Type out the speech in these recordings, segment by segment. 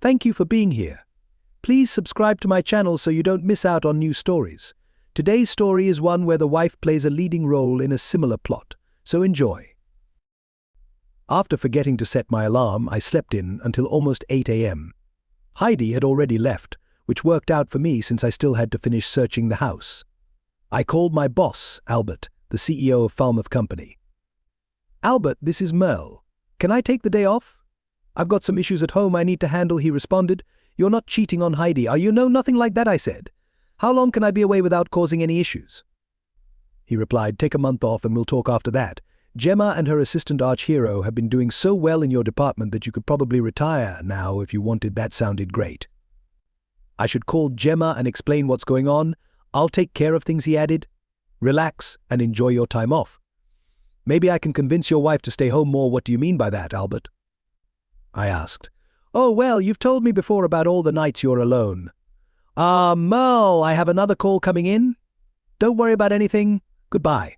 Thank you for being here. Please subscribe to my channel so you don't miss out on new stories. Today's story is one where the wife plays a leading role in a similar plot, so enjoy. After forgetting to set my alarm, I slept in until almost 8 a.m. Heidi had already left, which worked out for me since I still had to finish searching the house. I called my boss, Albert, the CEO of Smth Company. "Albert, this is Merle. Can I take the day off? I've got some issues at home I need to handle," he responded. "You're not cheating on Heidi, are you?" "No, nothing like that," I said. "How long can I be away without causing any issues?" He replied, "Take a month off and we'll talk after that. Gemma and her assistant arch-hero have been doing so well in your department that you could probably retire now if you wanted." That sounded great. "I should call Gemma and explain what's going on. I'll take care of things," he added. "Relax and enjoy your time off." "Maybe I can convince your wife to stay home more." "What do you mean by that, Albert?" I asked. "Oh, well, you've told me before about all the nights you're alone." Merle, I have another call coming in. Don't worry about anything. Goodbye."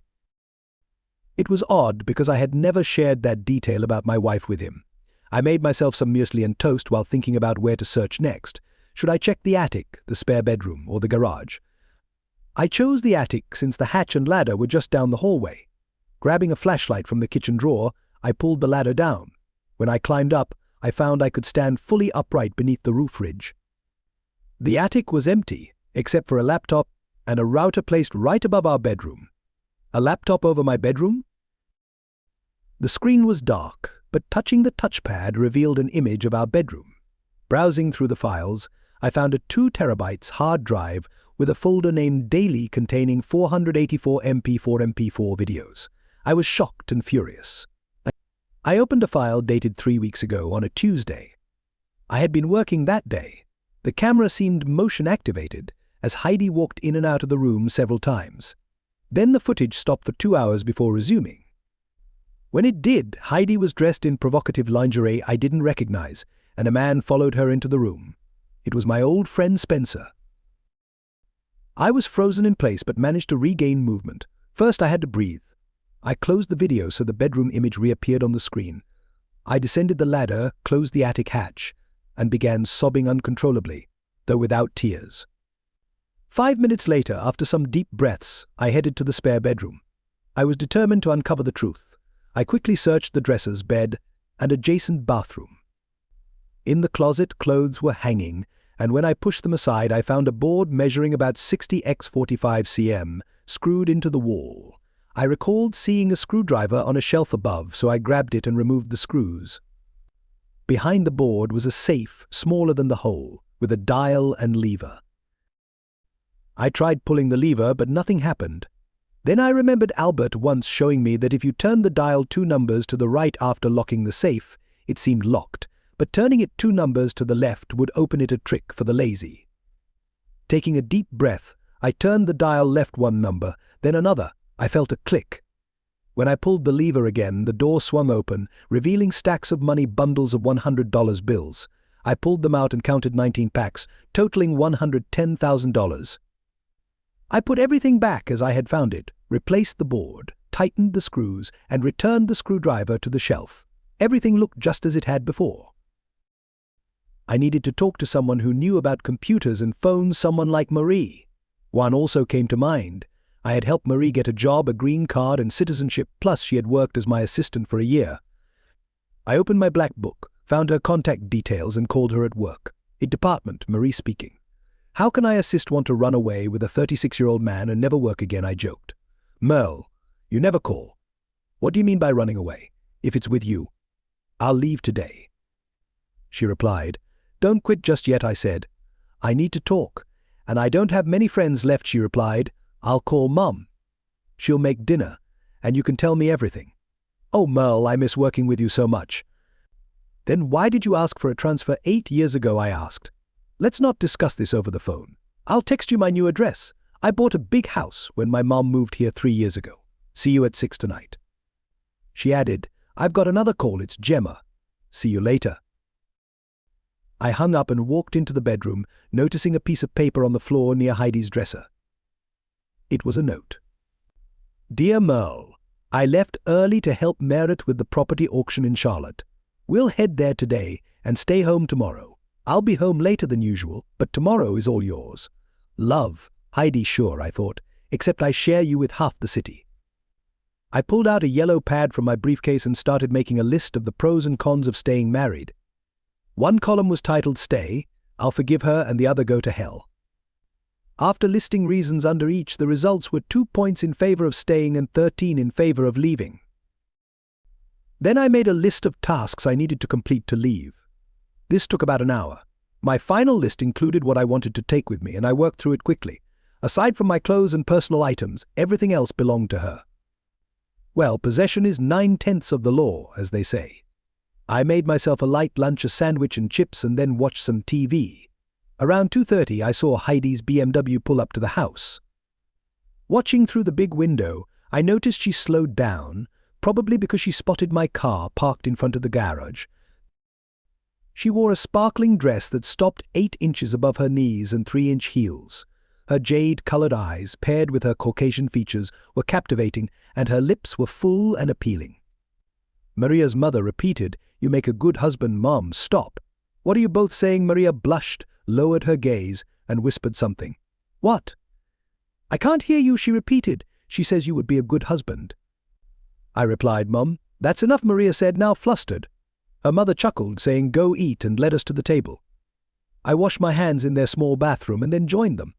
It was odd because I had never shared that detail about my wife with him. I made myself some muesli and toast while thinking about where to search next. Should I check the attic, the spare bedroom, or the garage? I chose the attic since the hatch and ladder were just down the hallway. Grabbing a flashlight from the kitchen drawer, I pulled the ladder down. When I climbed up, I found I could stand fully upright beneath the roof ridge. The attic was empty, except for a laptop and a router placed right above our bedroom. A laptop over my bedroom? The screen was dark, but touching the touchpad revealed an image of our bedroom. Browsing through the files, I found a 2 terabytes hard drive with a folder named Daily containing 484 MP4 videos. I was shocked and furious. I opened a file dated 3 weeks ago on a Tuesday. I had been working that day. The camera seemed motion-activated as Heidi walked in and out of the room several times. Then the footage stopped for 2 hours before resuming. When it did, Heidi was dressed in provocative lingerie I didn't recognize, and a man followed her into the room. It was my old friend Spencer. I was frozen in place but managed to regain movement. First, I had to breathe. I closed the video so the bedroom image reappeared on the screen. I descended the ladder, closed the attic hatch, and began sobbing uncontrollably, though without tears. 5 minutes later, after some deep breaths, I headed to the spare bedroom. I was determined to uncover the truth. I quickly searched the dressers, bed, and adjacent bathroom. In the closet, clothes were hanging, and when I pushed them aside, I found a board measuring about 60 x 45 cm screwed into the wall. I recalled seeing a screwdriver on a shelf above, so I grabbed it and removed the screws. Behind the board was a safe, smaller than the hole, with a dial and lever. I tried pulling the lever, but nothing happened. Then I remembered Albert once showing me that if you turned the dial 2 numbers to the right after locking the safe, it seemed locked, but turning it 2 numbers to the left would open it, a trick for the lazy. Taking a deep breath, I turned the dial left 1 number, then another. I felt a click. When I pulled the lever again, the door swung open, revealing stacks of money, bundles of $100 bills. I pulled them out and counted 19 packs, totaling $110,000. I put everything back as I had found it, replaced the board, tightened the screws, and returned the screwdriver to the shelf. Everything looked just as it had before. I needed to talk to someone who knew about computers and phones, someone like Marie. One also came to mind. I had helped Marie get a job, a green card, and citizenship, plus she had worked as my assistant for a year. I opened my black book, found her contact details, and called her at work. Department, Marie speaking. "How can I assist? Want to run away with a 36-year-old man and never work again?" I joked. "Merle, you never call." "What do you mean by running away? If it's with you, I'll leave today." She replied. "Don't quit just yet," I said. "I need to talk, and I don't have many friends left," she replied. "I'll call Mom. She'll make dinner, and you can tell me everything." "Oh, Merle, I miss working with you so much." "Then why did you ask for a transfer 8 years ago?" I asked. "Let's not discuss this over the phone. I'll text you my new address. I bought a big house when my mom moved here 3 years ago. See you at 6 tonight." She added, "I've got another call. It's Gemma. See you later." I hung up and walked into the bedroom, noticing a piece of paper on the floor near Heidi's dresser. It was a note. "Dear Merle, I left early to help Merit with the property auction in Charlotte. We'll head there today and stay home tomorrow. I'll be home later than usual, but tomorrow is all yours. Love, Heidi, sure, I thought, except I share you with half the city. I pulled out a yellow pad from my briefcase and started making a list of the pros and cons of staying married. One column was titled Stay, I'll forgive her, and the other Go to hell. After listing reasons under each, the results were 2 points in favor of staying and 13 in favor of leaving. Then I made a list of tasks I needed to complete to leave. This took about an hour. My final list included what I wanted to take with me, and I worked through it quickly. Aside from my clothes and personal items, everything else belonged to her. Well, possession is 9/10 of the law, as they say. I made myself a light lunch, a sandwich and chips, and then watched some TV. Around 2:30, I saw Heidi's BMW pull up to the house. Watching through the big window, I noticed she slowed down, probably because she spotted my car parked in front of the garage. She wore a sparkling dress that stopped 8 inches above her knees and 3-inch heels. Her jade-colored eyes, paired with her Caucasian features, were captivating, and her lips were full and appealing. Maria's mother repeated, "You make a good husband, Mom, stop." "What are you both saying?" Maria blushed, lowered her gaze, and whispered something. "What?" "I can't hear you," she repeated. "She says you would be a good husband." I replied, "Mom, that's enough," Maria said, now flustered. Her mother chuckled, saying, "Go eat," and led us to the table. I washed my hands in their small bathroom and then joined them.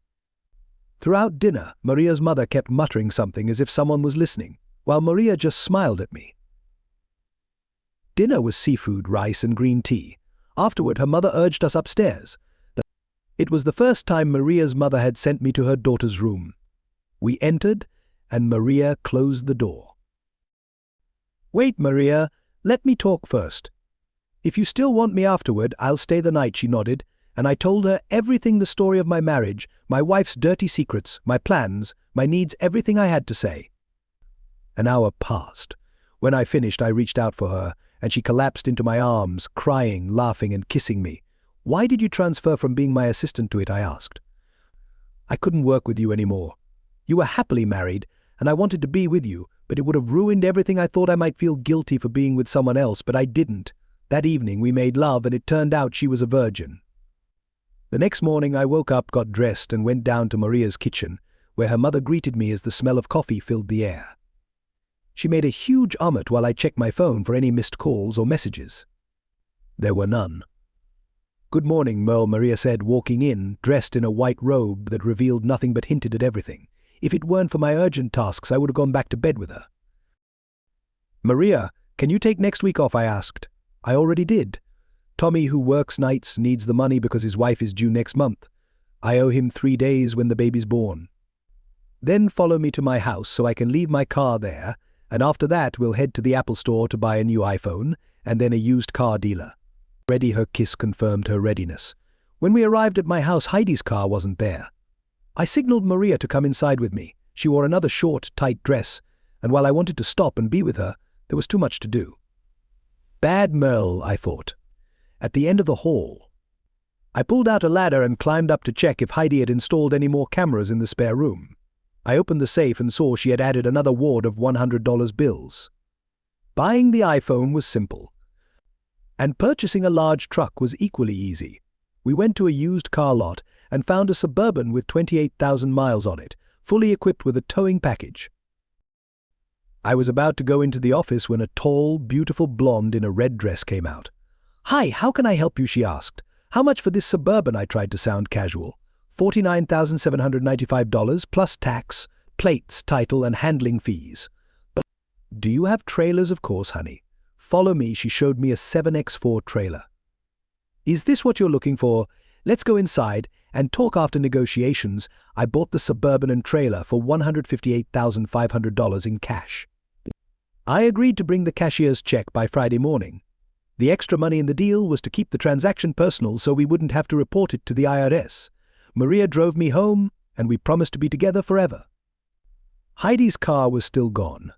Throughout dinner, Maria's mother kept muttering something as if someone was listening, while Maria just smiled at me. Dinner was seafood, rice, and green tea. Afterward, her mother urged us upstairs. It was the first time Maria's mother had sent me to her daughter's room. We entered, and Maria closed the door. "Wait, Maria, let me talk first. If you still want me afterward, I'll stay the night," she nodded, and I told her everything, the story of my marriage, my wife's dirty secrets, my plans, my needs, everything I had to say. An hour passed. When I finished, I reached out for her, and she collapsed into my arms, crying, laughing, and kissing me. "Why did you transfer from being my assistant to it?" I asked. "I couldn't work with you anymore. You were happily married, and I wanted to be with you, but it would have ruined everything. I thought I might feel guilty for being with someone else, but I didn't. That evening we made love, and it turned out she was a virgin." The next morning I woke up, got dressed, and went down to Maria's kitchen, where her mother greeted me as the smell of coffee filled the air. She made a huge omelet while I checked my phone for any missed calls or messages. There were none. "Good morning, Merle," Maria said, walking in, dressed in a white robe that revealed nothing but hinted at everything. If it weren't for my urgent tasks, I would have gone back to bed with her. "Maria, can you take next week off?" I asked. "I already did. Tommy, who works nights, needs the money because his wife is due next month. I owe him 3 days when the baby's born. Then follow me to my house so I can leave my car there, and after that we'll head to the Apple store to buy a new iPhone, and then a used car dealer." Ready, her kiss confirmed her readiness. When we arrived at my house, Heidi's car wasn't there. I signaled Maria to come inside with me. She wore another short, tight dress, and while I wanted to stop and be with her, there was too much to do. Bad Merle, I thought. At the end of the hall, I pulled out a ladder and climbed up to check if Heidi had installed any more cameras in the spare room. I opened the safe and saw she had added another wad of $100 bills. Buying the iPhone was simple, and purchasing a large truck was equally easy. We went to a used car lot and found a Suburban with 28,000 miles on it, fully equipped with a towing package. I was about to go into the office when a tall, beautiful blonde in a red dress came out. "Hi, how can I help you?" she asked. "How much for this Suburban?" I tried to sound casual. $49,795 plus tax, plates, title, and handling fees. "But do you have trailers?" "Of course, honey. Follow me." She showed me a 7x4 trailer. "Is this what you're looking for? Let's go inside and talk." After negotiations, I bought the Suburban and trailer for $158,500 in cash. I agreed to bring the cashier's check by Friday morning. The extra money in the deal was to keep the transaction personal so we wouldn't have to report it to the IRS. Maria drove me home, and we promised to be together forever. Heidi's car was still gone.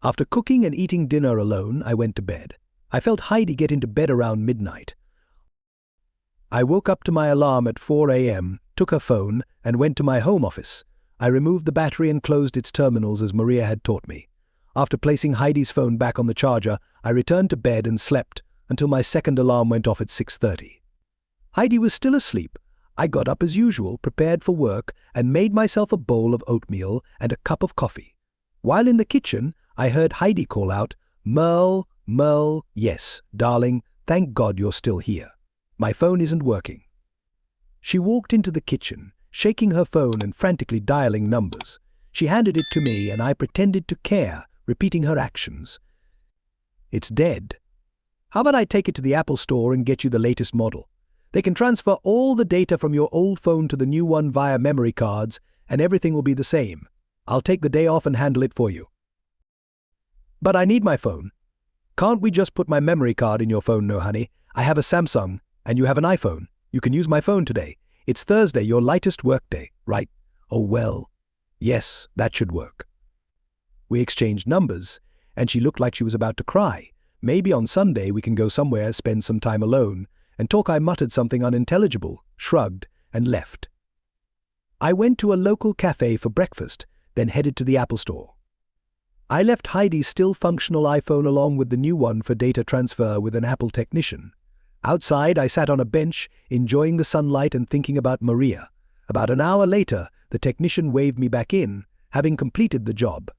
After cooking and eating dinner alone, I went to bed. I felt Heidi get into bed around midnight. I woke up to my alarm at 4 a.m., took her phone, and went to my home office. I removed the battery and closed its terminals as Maria had taught me. After placing Heidi's phone back on the charger, I returned to bed and slept until my second alarm went off at 6:30. Heidi was still asleep. I got up as usual, prepared for work, and made myself a bowl of oatmeal and a cup of coffee. While in the kitchen, I heard Heidi call out, "Merle, Merle, yes, darling, thank God you're still here. My phone isn't working." She walked into the kitchen, shaking her phone and frantically dialing numbers. She handed it to me and I pretended to care, repeating her actions. "It's dead. How about I take it to the Apple store and get you the latest model? They can transfer all the data from your old phone to the new one via memory cards, and everything will be the same. I'll take the day off and handle it for you." "But I need my phone." "Can't we just put my memory card in your phone?" "No, honey. I have a Samsung, and you have an iPhone. You can use my phone today. It's Thursday, your lightest work day, right?" "Oh, well. Yes, that should work." We exchanged numbers, and she looked like she was about to cry. "Maybe on Sunday we can go somewhere, spend some time alone, and talk." I muttered something unintelligible, shrugged, and left. I went to a local cafe for breakfast, then headed to the Apple store. I left Heidi's still functional iPhone along with the new one for data transfer with an Apple technician. Outside, I sat on a bench, enjoying the sunlight and thinking about Maria. About an hour later, the technician waved me back in, having completed the job.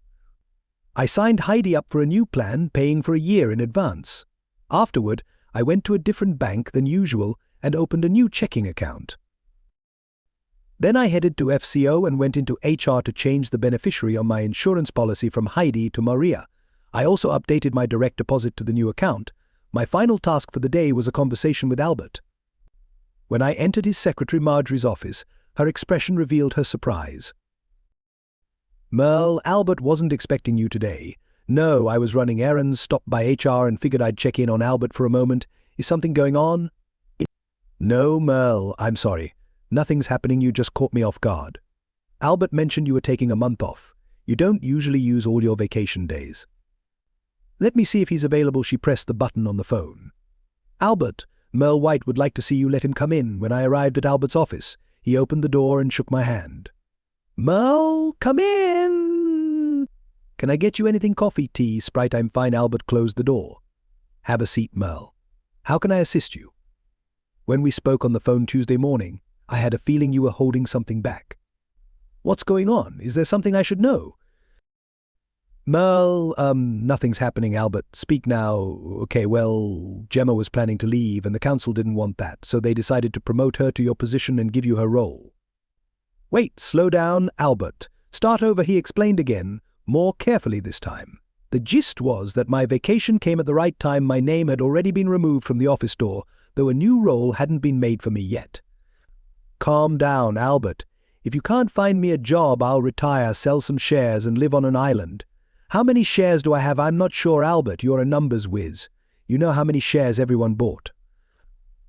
I signed Heidi up for a new plan, paying for a year in advance. Afterward, I went to a different bank than usual and opened a new checking account. Then I headed to FCO and went into HR to change the beneficiary on my insurance policy from Heidi to Maria. I also updated my direct deposit to the new account. My final task for the day was a conversation with Albert. When I entered his secretary Marjorie's office, her expression revealed her surprise. "Merle, Albert wasn't expecting you today." "No, I was running errands, stopped by HR and figured I'd check in on Albert for a moment. Is something going on?" "No, Merle, I'm sorry. Nothing's happening, you just caught me off guard. Albert mentioned you were taking a month off. You don't usually use all your vacation days." "Let me see if he's available." She pressed the button on the phone. "Albert, Merle White would like to see you. Let him come in." When I arrived at Albert's office, he opened the door and shook my hand. "Merle, come in." "Can I get you anything? Coffee, tea?" "Sprite, I'm fine." Albert closed the door. "Have a seat, Merle. How can I assist you?" "When we spoke on the phone Tuesday morning, I had a feeling you were holding something back." "What's going on? Is there something I should know?" "Merle, nothing's happening." "Albert, speak now." "Okay, well, Gemma was planning to leave and the council didn't want that, so they decided to promote her to your position and give you her role." "Wait, slow down, Albert. Start over." He explained again, more carefully this time. "The gist was that my vacation came at the right time. My name had already been removed from the office door, though a new role hadn't been made for me yet." "Calm down, Albert. If you can't find me a job, I'll retire, sell some shares, and live on an island." "How many shares do I have?" "I'm not sure." "Albert, you're a numbers whiz. You know how many shares everyone bought."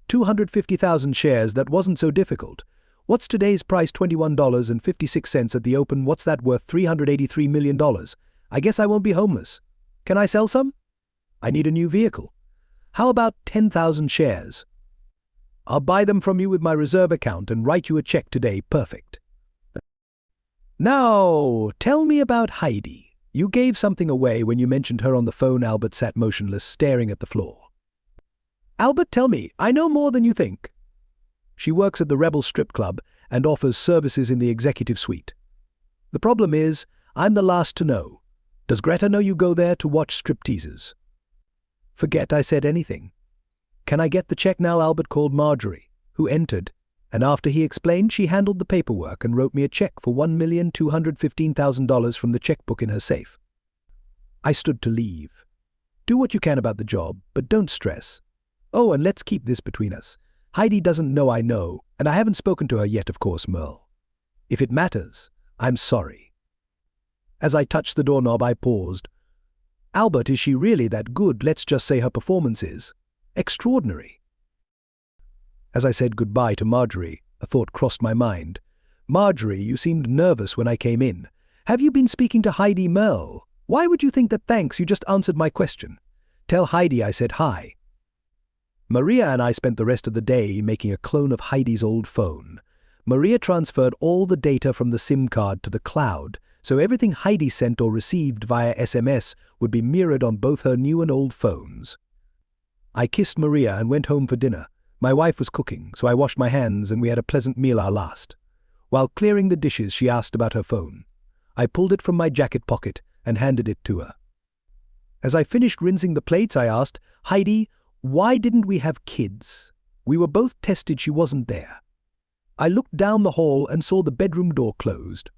250,000 shares. That wasn't so difficult. What's today's price? $21.56 at the open. What's that worth? $383 million. I guess I won't be homeless. Can I sell some? I need a new vehicle. How about 10,000 shares? I'll buy them from you with my reserve account and write you a check today. Perfect. Now, tell me about Heidi. You gave something away when you mentioned her on the phone. Albert sat motionless, staring at the floor. "Albert, tell me. I know more than you think." "She works at the Rebel Strip Club and offers services in the executive suite. The problem is, I'm the last to know. Does Greta know you go there to watch stripteasers?" "Forget I said anything." "Can I get the check now?" Albert called Marjorie, who entered, and after he explained, she handled the paperwork and wrote me a check for $1,215,000 from the checkbook in her safe. I stood to leave. "Do what you can about the job, but don't stress. Oh, and let's keep this between us. Heidi doesn't know I know, and I haven't spoken to her yet, of course, Merle. If it matters, I'm sorry." As I touched the doorknob, I paused. "Albert, is she really that good? Let's just say her performance is extraordinary." As I said goodbye to Marjorie, a thought crossed my mind. "Marjorie, you seemed nervous when I came in. Have you been speaking to Heidi?" "Merle, why would you think that?" "Thanks, you just answered my question. Tell Heidi I said hi." Maria and I spent the rest of the day making a clone of Heidi's old phone. Maria transferred all the data from the SIM card to the cloud, so everything Heidi sent or received via SMS would be mirrored on both her new and old phones. I kissed Maria and went home for dinner. My wife was cooking, so I washed my hands and we had a pleasant meal our last. While clearing the dishes, she asked about her phone. I pulled it from my jacket pocket and handed it to her. As I finished rinsing the plates, I asked, "Heidi, why didn't we have kids? We were both tested she wasn't there." I looked down the hall and saw the bedroom door closed.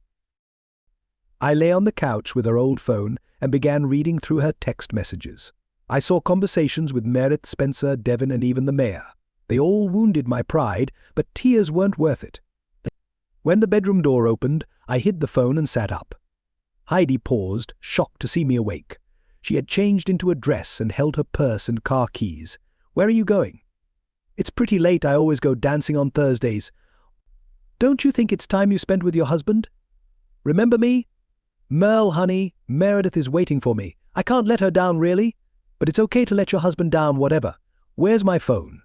I lay on the couch with her old phone and began reading through her text messages. I saw conversations with Meredith, Spencer, Devon, and even the mayor. They all wounded my pride, but tears weren't worth it. When the bedroom door opened, I hid the phone and sat up. Heidi paused, shocked to see me awake. She had changed into a dress and held her purse and car keys. "Where are you going?" "It's pretty late. I always go dancing on Thursdays." "Don't you think it's time you spent with your husband? Remember me?" "Merle, honey, Meredith is waiting for me. I can't let her down, really. But it's okay to let your husband down, whatever. Where's my phone?"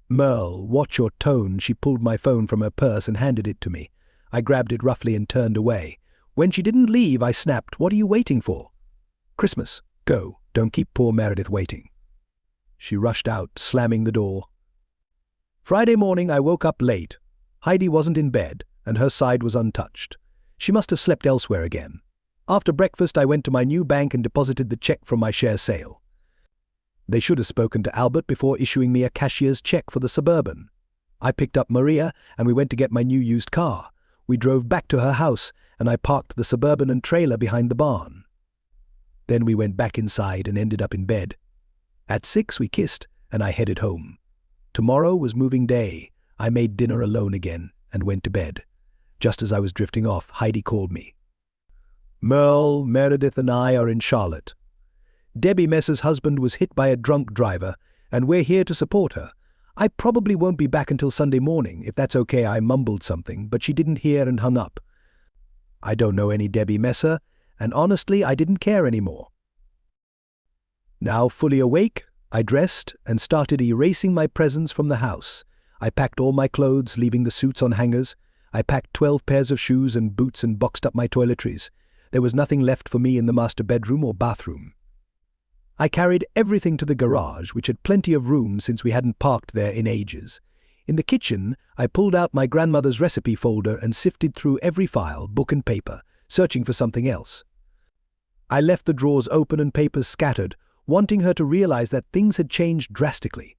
"Merle, watch your tone." She pulled my phone from her purse and handed it to me. I grabbed it roughly and turned away. When she didn't leave, I snapped, "What are you waiting for?" "Christmas. Go. Don't keep poor Meredith waiting." She rushed out, slamming the door. Friday morning, I woke up late. Heidi wasn't in bed, and her side was untouched. She must have slept elsewhere again. After breakfast, I went to my new bank and deposited the check from my share sale. They should have spoken to Albert before issuing me a cashier's check for the Suburban. I picked up Maria, and we went to get my new used car. We drove back to her house, and I parked the Suburban and trailer behind the barn. Then we went back inside and ended up in bed. At 6 we kissed, and I headed home. Tomorrow was moving day. I made dinner alone again and went to bed. Just as I was drifting off, Heidi called me. "Merle, Meredith and I are in Charlotte. Debbie Messer's husband was hit by a drunk driver, and we're here to support her. I probably won't be back until Sunday morning, if that's okay." I mumbled something, but she didn't hear and hung up. I don't know any Debbie Messer, and honestly, I didn't care anymore. Now fully awake, I dressed and started erasing my presents from the house. I packed all my clothes, leaving the suits on hangers. I packed 12 pairs of shoes and boots and boxed up my toiletries. There was nothing left for me in the master bedroom or bathroom. I carried everything to the garage, which had plenty of room since we hadn't parked there in ages. In the kitchen, I pulled out my grandmother's recipe folder and sifted through every file, book and paper, searching for something else. I left the drawers open and papers scattered, wanting her to realize that things had changed drastically.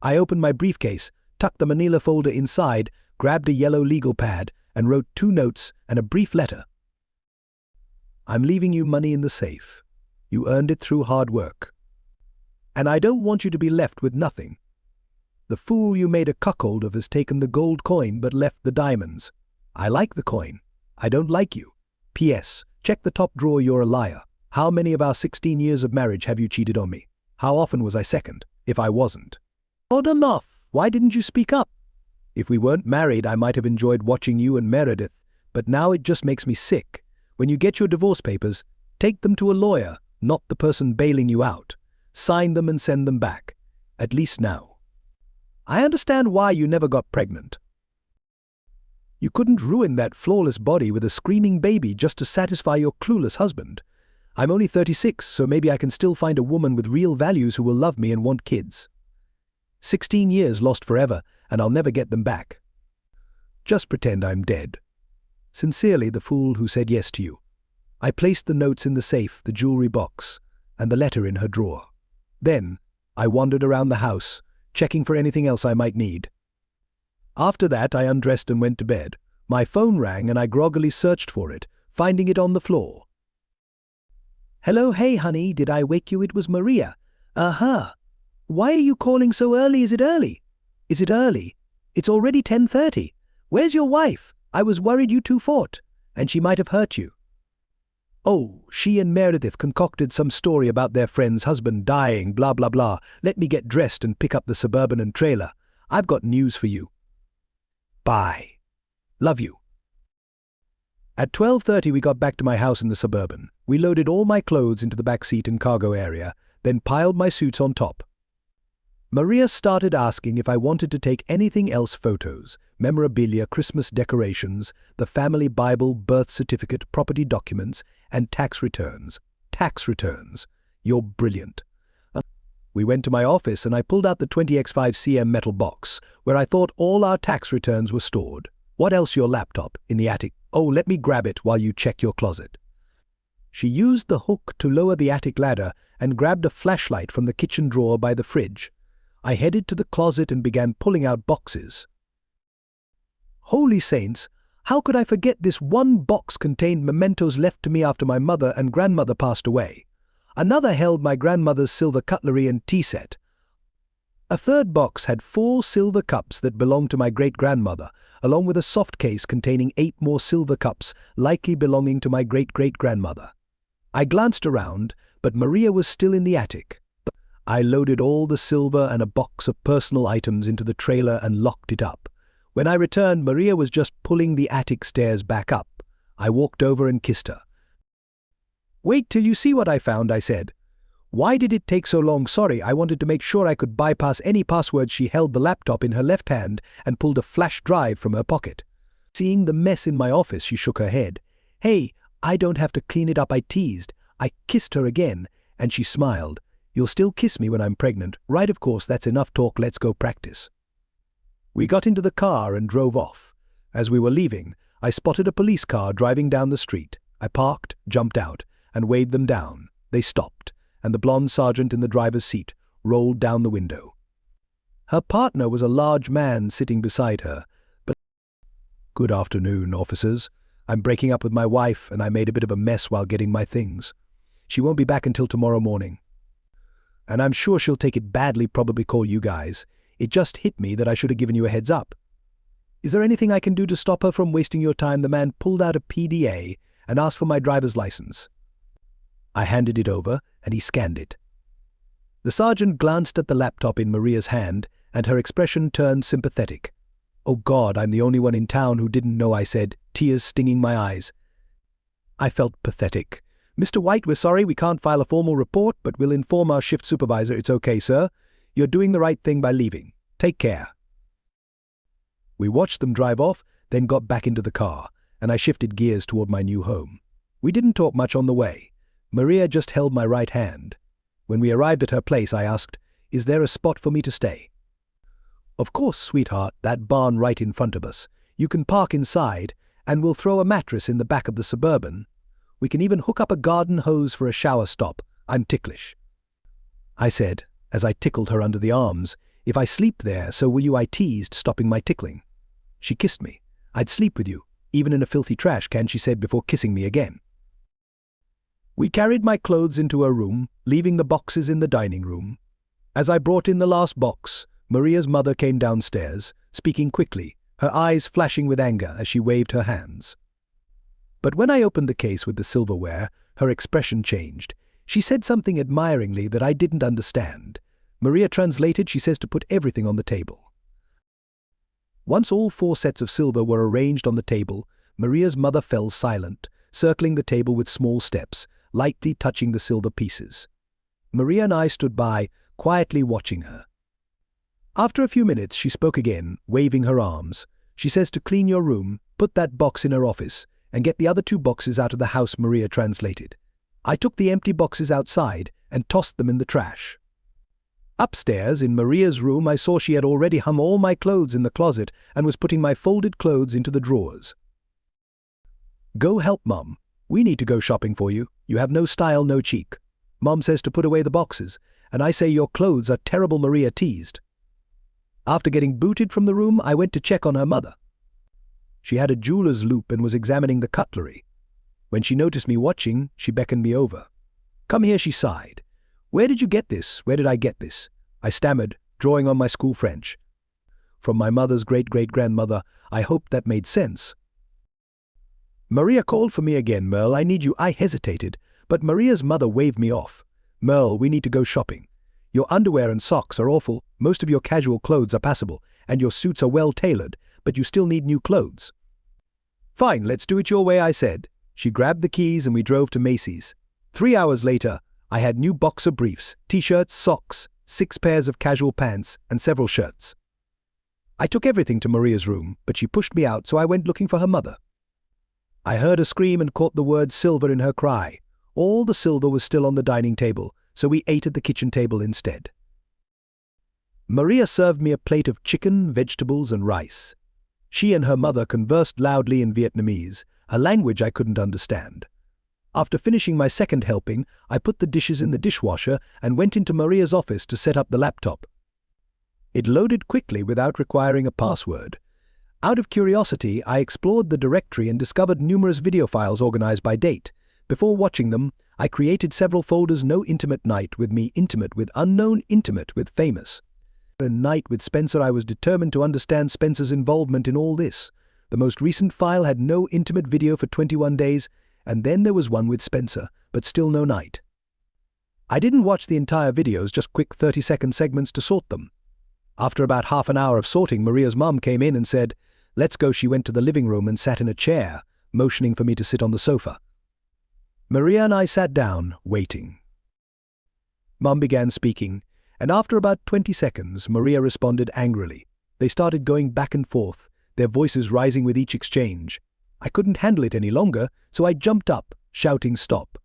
I opened my briefcase, tucked the manila folder inside, grabbed a yellow legal pad, and wrote 2 notes and a brief letter. "I'm leaving you money in the safe. You earned it through hard work. And I don't want you to be left with nothing. The fool you made a cuckold of has taken the gold coin but left the diamonds. I like the coin. I don't like you. P.S. Check the top drawer, you're a liar. How many of our 16 years of marriage have you cheated on me? How often was I second, if I wasn't? Odd enough. Why didn't you speak up? If we weren't married, I might have enjoyed watching you and Meredith, but now it just makes me sick. When you get your divorce papers, take them to a lawyer, not the person bailing you out. Sign them and send them back. At least now. I understand why you never got pregnant. You couldn't ruin that flawless body with a screaming baby just to satisfy your clueless husband. I'm only 36, so maybe I can still find a woman with real values who will love me and want kids. 16 years lost forever, and I'll never get them back. Just pretend I'm dead. Sincerely, the fool who said yes to you." I placed the notes in the safe, the jewelry box, and the letter in her drawer. Then, I wandered around the house, checking for anything else I might need. After that, I undressed and went to bed. My phone rang and I groggily searched for it, finding it on the floor. "Hello, hey honey, did I wake you? It was Maria." "Uh-huh. Why are you calling so early? Is it early?" "Is it early? It's already 10:30. Where's your wife? I was worried you two fought, and she might have hurt you." "Oh, she and Meredith concocted some story about their friend's husband dying, blah blah blah. Let me get dressed and pick up the Suburban and trailer. I've got news for you. Bye. Love you." At 12:30 we got back to my house in the Suburban. We loaded all my clothes into the back seat and cargo area, then piled my suits on top. Maria started asking if I wanted to take anything else: photos, memorabilia, Christmas decorations, the family Bible, birth certificate, property documents, and tax returns. Tax returns. You're brilliant. We went to my office and I pulled out the 20x5 cm metal box where I thought all our tax returns were stored. What else? Your laptop in the attic. Oh, let me grab it while you check your closet. She used the hook to lower the attic ladder and grabbed a flashlight from the kitchen drawer by the fridge. I headed to the closet and began pulling out boxes. Holy saints! How could I forget this one box contained mementos left to me after my mother and grandmother passed away. Another held my grandmother's silver cutlery and tea set. A third box had 4 silver cups that belonged to my great-grandmother, along with a soft case containing 8 more silver cups likely belonging to my great-great-grandmother. I glanced around, but Maria was still in the attic. I loaded all the silver and a box of personal items into the trailer and locked it up. When I returned, Maria was just pulling the attic stairs back up. I walked over and kissed her. "Wait till you see what I found," I said. "Why did it take so long?" "Sorry, I wanted to make sure I could bypass any password." She held the laptop in her left hand and pulled a flash drive from her pocket. Seeing the mess in my office, she shook her head. "Hey, I don't have to clean it up," I teased. I kissed her again, and she smiled. "You'll still kiss me when I'm pregnant, right? Of course, that's enough talk, let's go practice." We got into the car and drove off. As we were leaving, I spotted a police car driving down the street. I parked, jumped out, and waved them down. They stopped, and the blonde sergeant in the driver's seat rolled down the window. Her partner was a large man sitting beside her. But "Good afternoon, officers. I'm breaking up with my wife, and I made a bit of a mess while getting my things. She won't be back until tomorrow morning. And I'm sure she'll take it badly, probably call you guys. It just hit me that I should have given you a heads up. Is there anything I can do to stop her from wasting your time?" The man pulled out a PDA and asked for my driver's license. I handed it over, and he scanned it. The sergeant glanced at the laptop in Maria's hand, and her expression turned sympathetic. "Oh God, I'm the only one in town who didn't know," I said, tears stinging my eyes. I felt pathetic. "Mr. White, we're sorry we can't file a formal report, but we'll inform our shift supervisor." "It's okay, sir. You're doing the right thing by leaving. Take care." We watched them drive off, then got back into the car, and I shifted gears toward my new home. We didn't talk much on the way. Maria just held my right hand. When we arrived at her place, I asked, "Is there a spot for me to stay?" "Of course, sweetheart, that barn right in front of us. You can park inside, and we'll throw a mattress in the back of the Suburban. We can even hook up a garden hose for a shower stop. I'm ticklish," I said, as I tickled her under the arms. "If I sleep there, so will you?" I teased, stopping my tickling. She kissed me. "I'd sleep with you, even in a filthy trash can," she said before kissing me again. We carried my clothes into her room, leaving the boxes in the dining room. As I brought in the last box, Maria's mother came downstairs, speaking quickly, her eyes flashing with anger as she waved her hands. But when I opened the case with the silverware, her expression changed. She said something admiringly that I didn't understand. Maria translated. She says to put everything on the table. Once all 4 sets of silver were arranged on the table, Maria's mother fell silent, circling the table with small steps, lightly touching the silver pieces. Maria and I stood by, quietly watching her. After a few minutes, she spoke again, waving her arms. She says to clean your room, put that box in her office, and get the other 2 boxes out of the house. Maria translated. I took the empty boxes outside and tossed them in the trash. Upstairs, in Maria's room, I saw she had already hung all my clothes in the closet and was putting my folded clothes into the drawers. "Go help Mom. We need to go shopping for you. You have no style, no cheek. Mom says to put away the boxes, and I say your clothes are terrible," Maria teased. After getting booted from the room, I went to check on her mother. She had a jeweler's loupe and was examining the cutlery. When she noticed me watching, she beckoned me over. "Come here," she sighed. "Where did you get this? Where did I get this?" I stammered, drawing on my school French. "From my mother's great-great-grandmother." I hoped that made sense. Maria called for me again. "Merle, I need you." I hesitated, but Maria's mother waved me off. "Merle, we need to go shopping. Your underwear and socks are awful, most of your casual clothes are passable, and your suits are well tailored, but you still need new clothes." "Fine, let's do it your way," I said. She grabbed the keys and we drove to Macy's. 3 hours later, I had new boxer briefs, t-shirts, socks, 6 pairs of casual pants, and several shirts. I took everything to Maria's room, but she pushed me out, so I went looking for her mother. I heard her scream and caught the word silver in her cry. All the silver was still on the dining table, so we ate at the kitchen table instead. Maria served me a plate of chicken, vegetables, and rice. She and her mother conversed loudly in Vietnamese, a language I couldn't understand. After finishing my second helping, I put the dishes in the dishwasher and went into Maria's office to set up the laptop. It loaded quickly without requiring a password. Out of curiosity, I explored the directory and discovered numerous video files organized by date. Before watching them, I created several folders: no intimate night with me, intimate with unknown, intimate with famous. A night with Spencer. I was determined to understand Spencer's involvement in all this. The most recent file had no intimate video for 21 days, and then there was one with Spencer, but still no night. I didn't watch the entire videos, just quick 30-second segments to sort them. After about half an hour of sorting, Maria's mum came in and said, "Let's go." She went to the living room and sat in a chair, motioning for me to sit on the sofa. Maria and I sat down, waiting. Mum began speaking, and after about 20 seconds, Maria responded angrily. They started going back and forth, their voices rising with each exchange. I couldn't handle it any longer, so I jumped up, shouting, "Stop."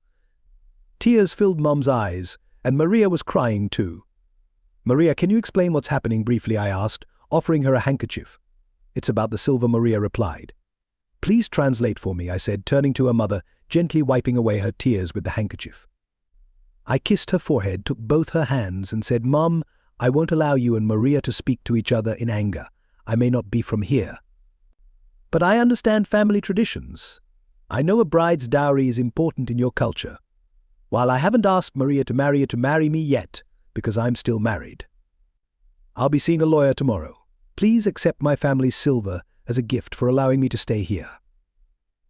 Tears filled Mum's eyes, and Maria was crying too. "Maria, can you explain what's happening briefly?" I asked, offering her a handkerchief. "It's about the silver," Maria replied. "Please translate for me," I said, turning to her mother, gently wiping away her tears with the handkerchief. I kissed her forehead, took both her hands, and said, "Mom, I won't allow you and Maria to speak to each other in anger. I may not be from here, but I understand family traditions. I know a bride's dowry is important in your culture. While I haven't asked Maria to marry me yet, because I'm still married. I'll be seeing a lawyer tomorrow. Please accept my family's silver as a gift for allowing me to stay here.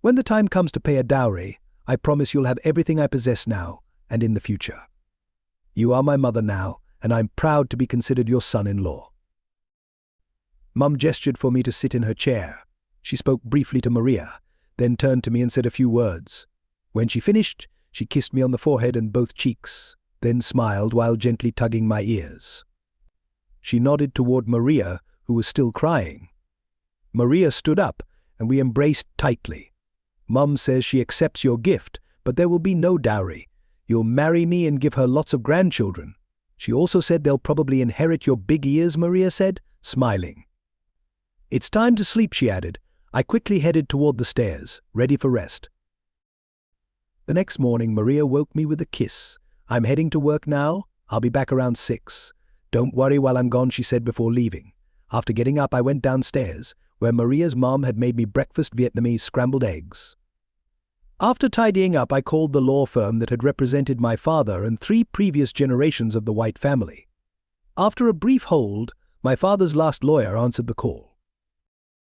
When the time comes to pay a dowry, I promise you'll have everything I possess now and in the future. You are my mother now, and I'm proud to be considered your son-in-law." Mum gestured for me to sit in her chair. She spoke briefly to Maria, then turned to me and said a few words. When she finished, she kissed me on the forehead and both cheeks, then smiled while gently tugging my ears. She nodded toward Maria, who was still crying. Maria stood up, and we embraced tightly. "Mum says she accepts your gift, but there will be no dowry. You'll marry me and give her lots of grandchildren. She also said they'll probably inherit your big ears," Maria said, smiling. "It's time to sleep," she added. I quickly headed toward the stairs, ready for rest. The next morning, Maria woke me with a kiss. "I'm heading to work now. I'll be back around 6. Don't worry while I'm gone," she said before leaving. After getting up, I went downstairs, where Maria's mom had made me breakfast: Vietnamese scrambled eggs. After tidying up, I called the law firm that had represented my father and 3 previous generations of the White family. After a brief hold, my father's last lawyer answered the call.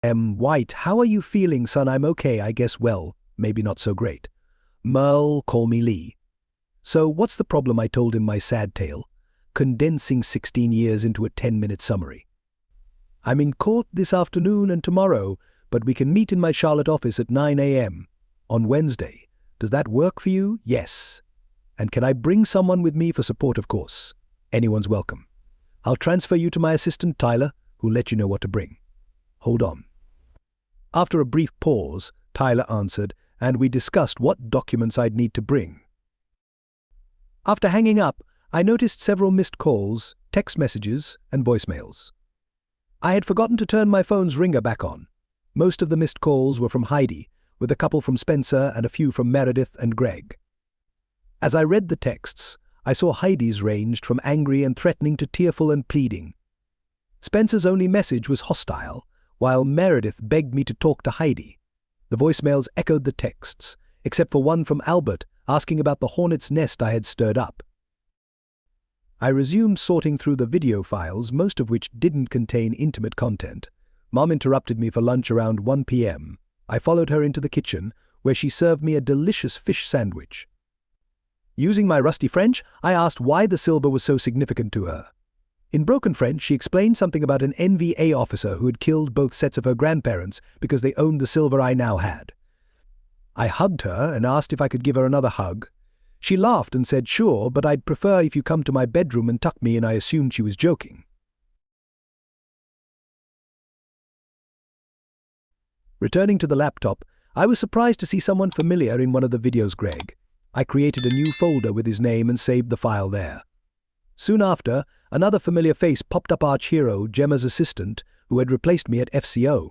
"White, how are you feeling, son?" "I'm okay, I guess. Well, maybe not so great." "Merle, call me Lee." "So, what's the problem?" I told him my sad tale, condensing 16 years into a 10-minute summary. "I'm in court this afternoon and tomorrow, but we can meet in my Charlotte office at 9 a.m. on Wednesday. Does that work for you?" "Yes." "And can I bring someone with me for support?" "Of course. Anyone's welcome. I'll transfer you to my assistant, Tyler, who'll let you know what to bring." "Hold on." After a brief pause, Tyler answered, and we discussed what documents I'd need to bring. After hanging up, I noticed several missed calls, text messages, and voicemails. I had forgotten to turn my phone's ringer back on. Most of the missed calls were from Heidi, with a couple from Spencer and a few from Meredith and Greg. As I read the texts, I saw Heidi's ranged from angry and threatening to tearful and pleading. Spencer's only message was hostile, while Meredith begged me to talk to Heidi. The voicemails echoed the texts, except for one from Albert asking about the hornet's nest I had stirred up. I resumed sorting through the video files, most of which didn't contain intimate content. Mom interrupted me for lunch around 1 p.m. I followed her into the kitchen, where she served me a delicious fish sandwich. Using my rusty French, I asked why the silver was so significant to her. In broken French, she explained something about an NVA officer who had killed both sets of her grandparents because they owned the silver I now had. I hugged her and asked if I could give her another hug. She laughed and said, "Sure, but I'd prefer if you come to my bedroom and tuck me," and I assumed she was joking. Returning to the laptop, I was surprised to see someone familiar in one of the videos: Greg. I created a new folder with his name and saved the file there. Soon after, another familiar face popped up: arch hero, Gemma's assistant, who had replaced me at FCO.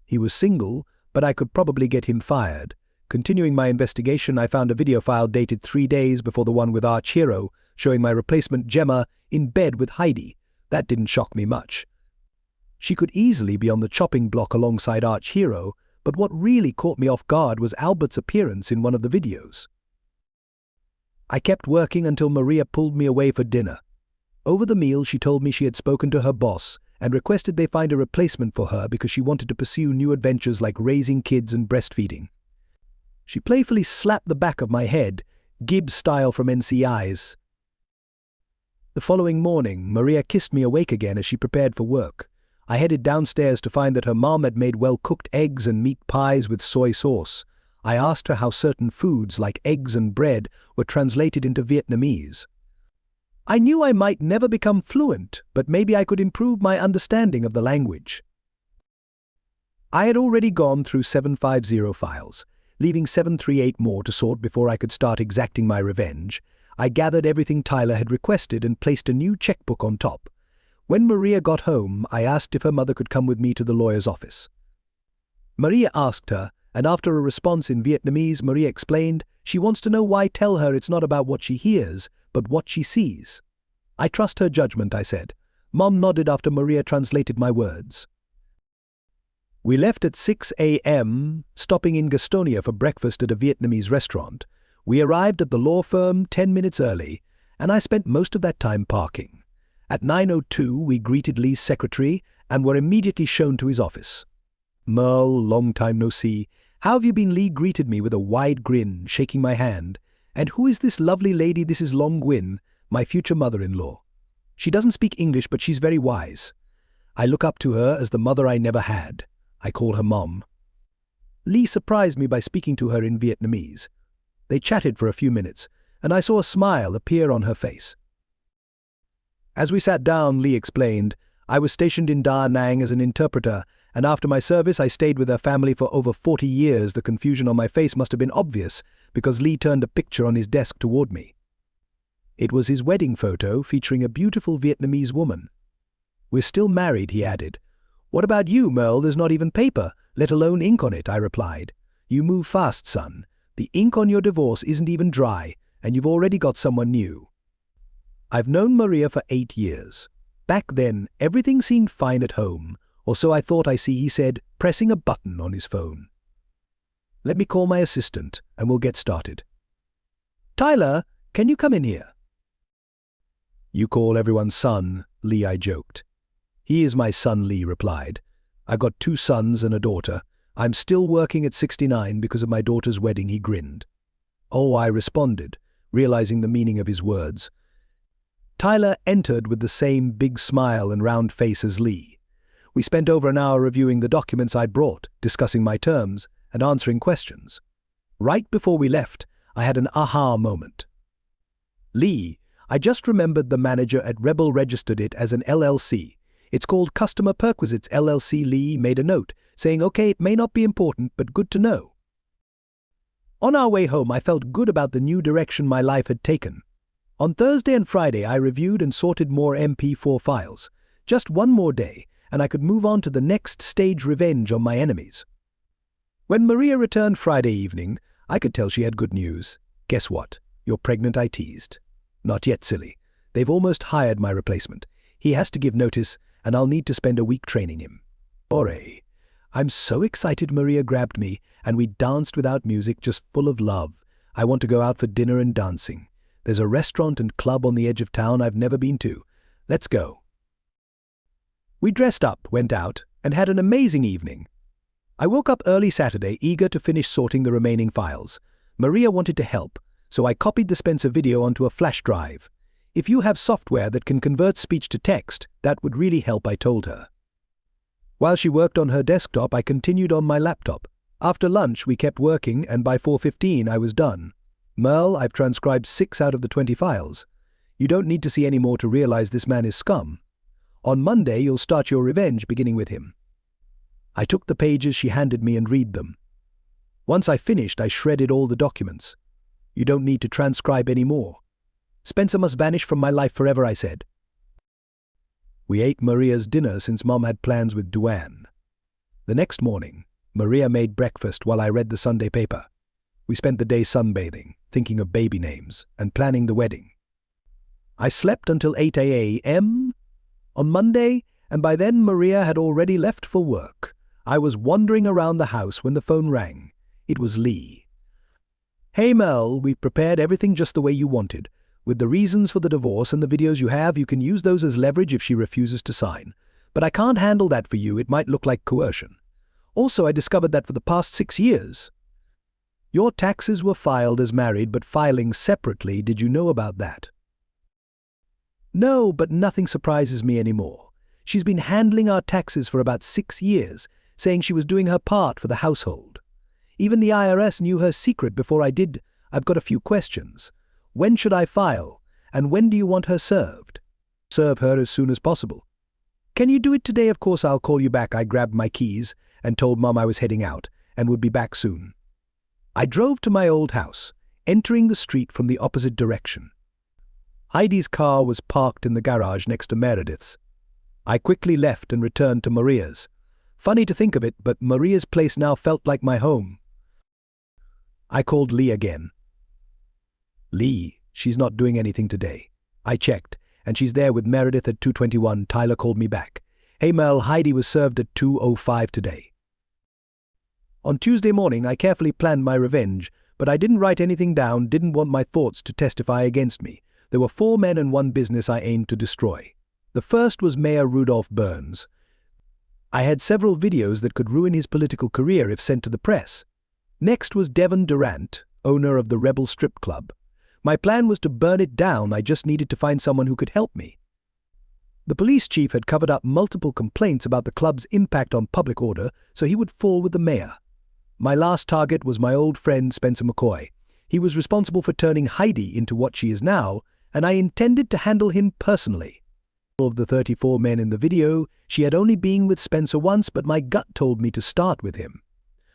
He was single, but I could probably get him fired. Continuing my investigation, I found a video file dated 3 days before the one with arch hero, showing my replacement Gemma in bed with Heidi. That didn't shock me much. She could easily be on the chopping block alongside arch hero, but what really caught me off guard was Albert's appearance in one of the videos. I kept working until Maria pulled me away for dinner. Over the meal, she told me she had spoken to her boss and requested they find a replacement for her because she wanted to pursue new adventures like raising kids and breastfeeding. She playfully slapped the back of my head, Gibbs style from NCIs. The following morning, Maria kissed me awake again as she prepared for work. I headed downstairs to find that her mom had made well-cooked eggs and meat pies with soy sauce. I asked her how certain foods like eggs and bread were translated into Vietnamese. I knew I might never become fluent, but maybe I could improve my understanding of the language. I had already gone through 750 files, leaving 738 more to sort before I could start exacting my revenge. I gathered everything Tyler had requested and placed a new checkbook on top. When Maria got home, I asked if her mother could come with me to the lawyer's office. Maria asked her, and after a response in Vietnamese, Maria explained she wants to know why. Tell her it's not about what she hears, but what she sees. I trust her judgment, I said. Mom nodded after Maria translated my words. We left at 6 a.m., stopping in Gastonia for breakfast at a Vietnamese restaurant. We arrived at the law firm 10 minutes early, and I spent most of that time parking. At 9:02, we greeted Lee's secretary and were immediately shown to his office. Merle, long time no see. How have you been? Lee greeted me with a wide grin, shaking my hand. And who is this lovely lady? This is Long Gwyn, my future mother-in-law. She doesn't speak English, but she's very wise. I look up to her as the mother I never had. I call her Mom. Lee surprised me by speaking to her in Vietnamese. They chatted for a few minutes, and I saw a smile appear on her face. As we sat down, Lee explained, I was stationed in Da Nang as an interpreter, and after my service I stayed with her family for over 40 years. The confusion on my face must have been obvious, because Lee turned a picture on his desk toward me. It was his wedding photo featuring a beautiful Vietnamese woman. We're still married, he added. What about you, Merle? There's not even paper, let alone ink on it, I replied. You move fast, son. The ink on your divorce isn't even dry, and you've already got someone new. I've known Maria for 8 years. Back then, everything seemed fine at home, or so I thought. I see, he said, pressing a button on his phone. Let me call my assistant, and we'll get started. Tyler, can you come in here? You call everyone son, Lee, I joked. He is my son, Lee replied. I got 2 sons and a daughter. I'm still working at 69 because of my daughter's wedding, he grinned. Oh, I responded, realizing the meaning of his words. Tyler entered with the same big smile and round face as Lee. We spent over an hour reviewing the documents I'd brought, discussing my terms, and answering questions. Right before we left, I had an aha moment. Lee, I just remembered the manager at Rebel registered it as an LLC. It's called Customer Perquisites LLC. Lee made a note, saying, okay, it may not be important, but good to know. On our way home, I felt good about the new direction my life had taken. On Thursday and Friday, I reviewed and sorted more MP4 files. Just one more day, and I could move on to the next stage: revenge on my enemies. When Maria returned Friday evening, I could tell she had good news. Guess what? You're pregnant, I teased. Not yet, silly. They've almost hired my replacement. He has to give notice, and I'll need to spend a week training him. Ore. I'm so excited. Maria grabbed me, and we danced without music, just full of love. I want to go out for dinner and dancing. There's a restaurant and club on the edge of town I've never been to. Let's go. We dressed up, went out, and had an amazing evening. I woke up early Saturday, eager to finish sorting the remaining files. Maria wanted to help, so I copied the Spencer video onto a flash drive. If you have software that can convert speech to text, that would really help, I told her. While she worked on her desktop, I continued on my laptop. After lunch, we kept working, and by 4:15 I was done. Merle, I've transcribed 6 out of the 20 files. You don't need to see any more to realize this man is scum. On Monday, you'll start your revenge, beginning with him. I took the pages she handed me and read them. Once I finished, I shredded all the documents. You don't need to transcribe any more. Spencer must vanish from my life forever, I said. We ate Maria's dinner since Mom had plans with Duane. The next morning, Maria made breakfast while I read the Sunday paper. We spent the day sunbathing, thinking of baby names, and planning the wedding. I slept until 8 a.m. on Monday, and by then Maria had already left for work. I was wandering around the house when the phone rang. It was Lee. Hey Mel, we've prepared everything just the way you wanted. With the reasons for the divorce and the videos you have, you can use those as leverage if she refuses to sign. But I can't handle that for you, it might look like coercion. Also, I discovered that for the past 6 years, your taxes were filed as married but filing separately. Did you know about that? No, but nothing surprises me anymore. She's been handling our taxes for about 6 years, saying she was doing her part for the household. Even the IRS knew her secret before I did. I've got a few questions. When should I file? And when do you want her served? Serve her as soon as possible. Can you do it today? Of course, I'll call you back. I grabbed my keys and told Mom I was heading out and would be back soon. I drove to my old house, entering the street from the opposite direction. Heidi's car was parked in the garage next to Meredith's. I quickly left and returned to Maria's. Funny to think of it, but Maria's place now felt like my home. I called Lee again. Lee, she's not doing anything today. I checked, and she's there with Meredith at 2:21. Tyler called me back. Hey Mel, Heidi was served at 2:05 today. On Tuesday morning, I carefully planned my revenge, but I didn't write anything down, didn't want my thoughts to testify against me. There were 4 men and 1 business I aimed to destroy. The first was Mayor Rudolph Burns. I had several videos that could ruin his political career if sent to the press. Next was Devon Durant, owner of the Rebel Strip Club. My plan was to burn it down. I just needed to find someone who could help me. The police chief had covered up multiple complaints about the club's impact on public order, so he would fall with the mayor. My last target was my old friend Spencer McCoy. He was responsible for turning Heidi into what she is now, and I intended to handle him personally. Of the 34 men in the video, she had only been with Spencer once, but my gut told me to start with him.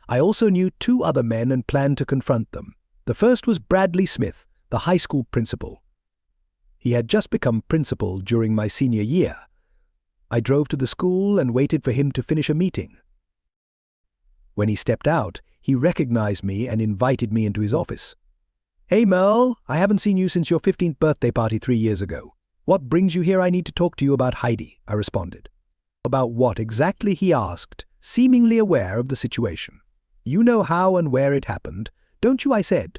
I also knew 2 other men and planned to confront them. The first was Bradley Smith, the high school principal. He had just become principal during my senior year. I drove to the school and waited for him to finish a meeting. When he stepped out, he recognized me and invited me into his office. Hey Mel, I haven't seen you since your 15th birthday party 3 years ago. What brings you here? I need to talk to you about Heidi, I responded. About what exactly? He asked, seemingly aware of the situation. You know how and where it happened, don't you? I said.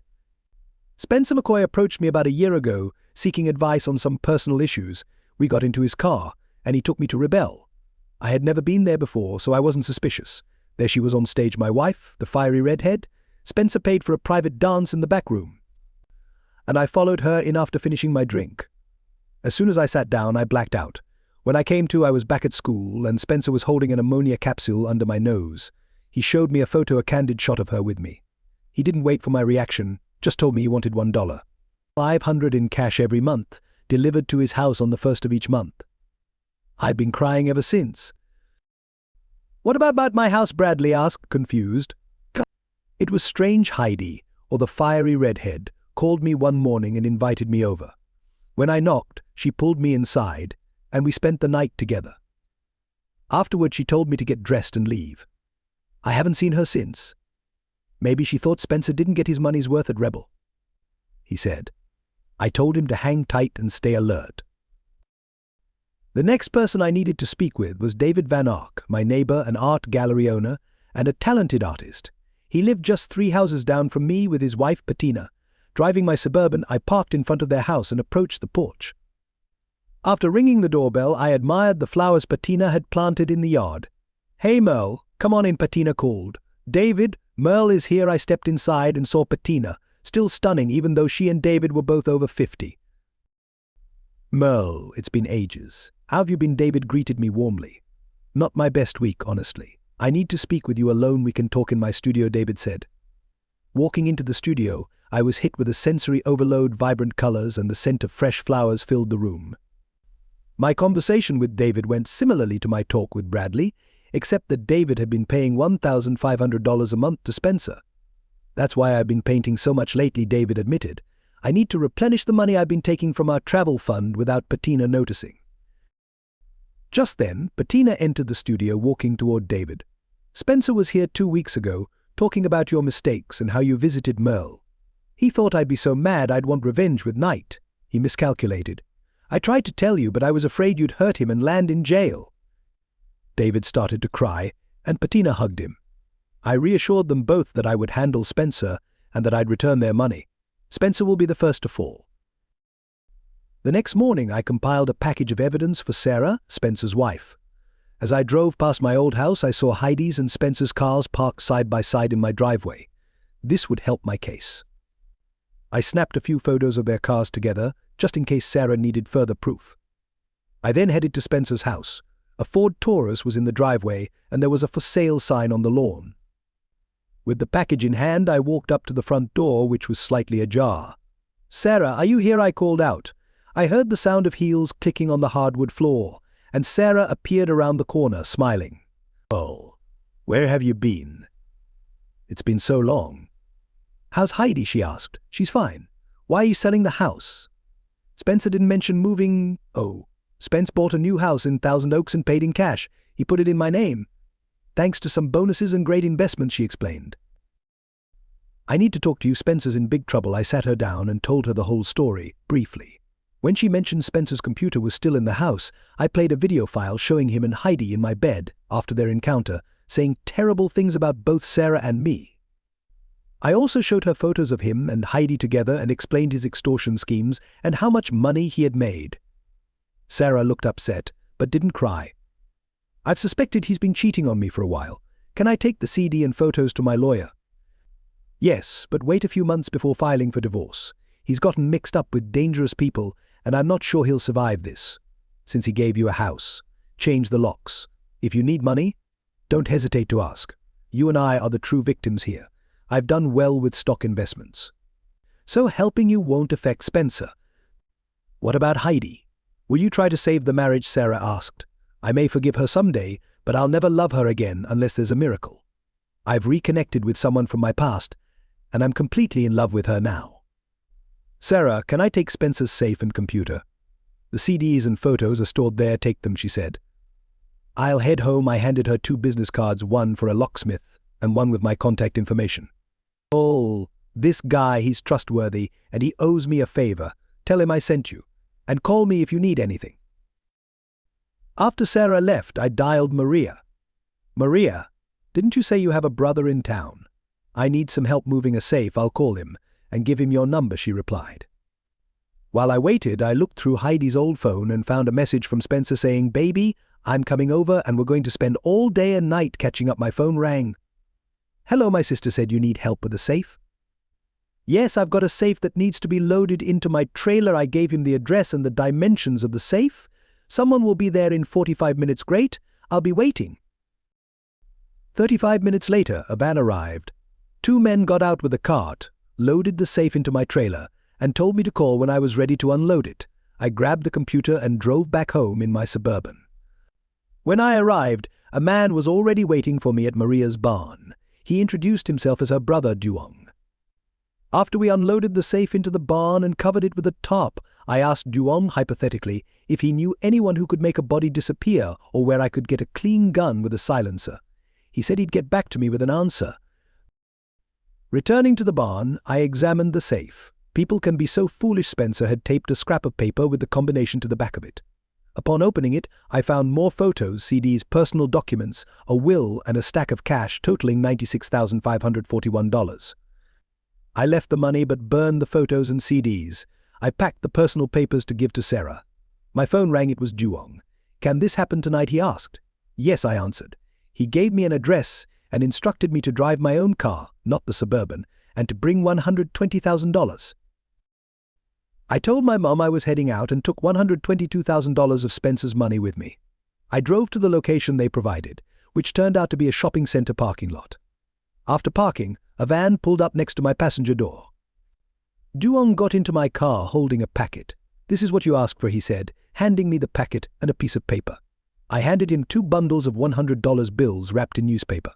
Spencer McCoy approached me about a year ago, seeking advice on some personal issues. We got into his car, and he took me to Rebel. I had never been there before, so I wasn't suspicious. There she was on stage, my wife, the fiery redhead. Spencer paid for a private dance in the back room, and I followed her in after finishing my drink. As soon as I sat down, I blacked out. When I came to, I was back at school, and Spencer was holding an ammonia capsule under my nose. He showed me a candid shot of her with me. He didn't wait for my reaction, just told me he wanted $1. $500 in cash every month, delivered to his house on the 1st of each month. I've been crying ever since. What about my house? Bradley asked, confused. It was strange. Heidi, or the fiery redhead, called me one morning and invited me over. When I knocked, she pulled me inside, and we spent the night together. Afterward, she told me to get dressed and leave. I haven't seen her since. Maybe she thought Spencer didn't get his money's worth at Rebel, he said. I told him to hang tight and stay alert. The next person I needed to speak with was David Van Ark, my neighbor, an art gallery owner, and a talented artist. He lived just 3 houses down from me with his wife Patina. Driving my Suburban, I parked in front of their house and approached the porch. After ringing the doorbell, I admired the flowers Patina had planted in the yard. Hey Merle, come on in, Patina called. David, Merle is here. I stepped inside and saw Patina, still stunning even though she and David were both over 50. Merle, it's been ages. How have you been? David greeted me warmly. Not my best week, honestly. I need to speak with you alone. We can talk in my studio, David said. Walking into the studio, I was hit with a sensory overload. Vibrant colors and the scent of fresh flowers filled the room. My conversation with David went similarly to my talk with Bradley, except that David had been paying $1,500 a month to Spencer. That's why I've been painting so much lately, David admitted. I need to replenish the money I've been taking from our travel fund without Patina noticing. Just then, Patina entered the studio walking toward David. Spencer was here 2 weeks ago, talking about your mistakes and how you visited Merle. He thought I'd be so mad I'd want revenge with Knight. He miscalculated. I tried to tell you, but I was afraid you'd hurt him and land in jail. David started to cry, and Patina hugged him. I reassured them both that I would handle Spencer and that I'd return their money. Spencer will be the first to fall. The next morning, I compiled a package of evidence for Sarah, Spencer's wife. As I drove past my old house, I saw Heidi's and Spencer's cars parked side by side in my driveway. This would help my case. I snapped a few photos of their cars together, just in case Sarah needed further proof. I then headed to Spencer's house. A Ford Taurus was in the driveway, and there was a for sale sign on the lawn. With the package in hand, I walked up to the front door, which was slightly ajar. "Sarah, are you here?" I called out. I heard the sound of heels clicking on the hardwood floor, and Sarah appeared around the corner, smiling. "Oh, where have you been? It's been so long." "How's Heidi?" she asked. "She's fine. Why are you selling the house?" "Spencer didn't mention moving." "Oh, Spence bought a new house in Thousand Oaks and paid in cash. He put it in my name. Thanks to some bonuses and great investments," she explained. "I need to talk to you. Spencer's in big trouble." I sat her down and told her the whole story, briefly. When she mentioned Spencer's computer was still in the house, I played a video file showing him and Heidi in my bed after their encounter, saying terrible things about both Sarah and me. I also showed her photos of him and Heidi together and explained his extortion schemes and how much money he had made. Sarah looked upset, but didn't cry. "I've suspected he's been cheating on me for a while. Can I take the CD and photos to my lawyer?" "Yes, but wait a few months before filing for divorce. He's gotten mixed up with dangerous people, and I'm not sure he'll survive this. Since he gave you a house, change the locks. If you need money, don't hesitate to ask. You and I are the true victims here. I've done well with stock investments. So helping you won't affect Spencer." "What about Heidi? Will you try to save the marriage?" Sarah asked. "I may forgive her someday, but I'll never love her again unless there's a miracle. I've reconnected with someone from my past, and I'm completely in love with her now." "Sarah, can I take Spencer's safe and computer?" "The CDs and photos are stored there. Take them," she said. "I'll head home." I handed her 2 business cards, one for a locksmith and one with my contact information. "Oh, this guy, he's trustworthy, and he owes me a favor. Tell him I sent you, and call me if you need anything." After Sarah left, I dialed Maria. "Maria, didn't you say you have a brother in town? I need some help moving a safe. I'll call him and give him your number," she replied. While I waited, I looked through Heidi's old phone and found a message from Spencer saying, "Baby, I'm coming over and we're going to spend all day and night catching up." My phone rang. "Hello," my sister said. "You need help with a safe?" "Yes, I've got a safe that needs to be loaded into my trailer." I gave him the address and the dimensions of the safe. "Someone will be there in 45 minutes. Great, I'll be waiting." 35 minutes later, a van arrived. 2 men got out with a cart, loaded the safe into my trailer, and told me to call when I was ready to unload it. I grabbed the computer and drove back home in my Suburban. When I arrived, a man was already waiting for me at Maria's barn. He introduced himself as her brother, Duong. After we unloaded the safe into the barn and covered it with a tarp, I asked Duong, hypothetically, if he knew anyone who could make a body disappear or where I could get a clean gun with a silencer. He said he'd get back to me with an answer. Returning to the barn, I examined the safe. People can be so foolish. Spencer had taped a scrap of paper with the combination to the back of it. Upon opening it, I found more photos, CDs, personal documents, a will, and a stack of cash totaling $96,541. I left the money but burned the photos and CDs. I packed the personal papers to give to Sarah. My phone rang. It was Duong. "Can this happen tonight?" he asked. "Yes," I answered. He gave me an address and instructed me to drive my own car, not the Suburban, and to bring $120,000. I told my mom I was heading out and took $122,000 of Spencer's money with me. I drove to the location they provided, which turned out to be a shopping center parking lot. After parking, a van pulled up next to my passenger door. Duong got into my car holding a packet. "This is what you asked for," he said, handing me the packet and a piece of paper. I handed him 2 bundles of $100 bills wrapped in newspaper.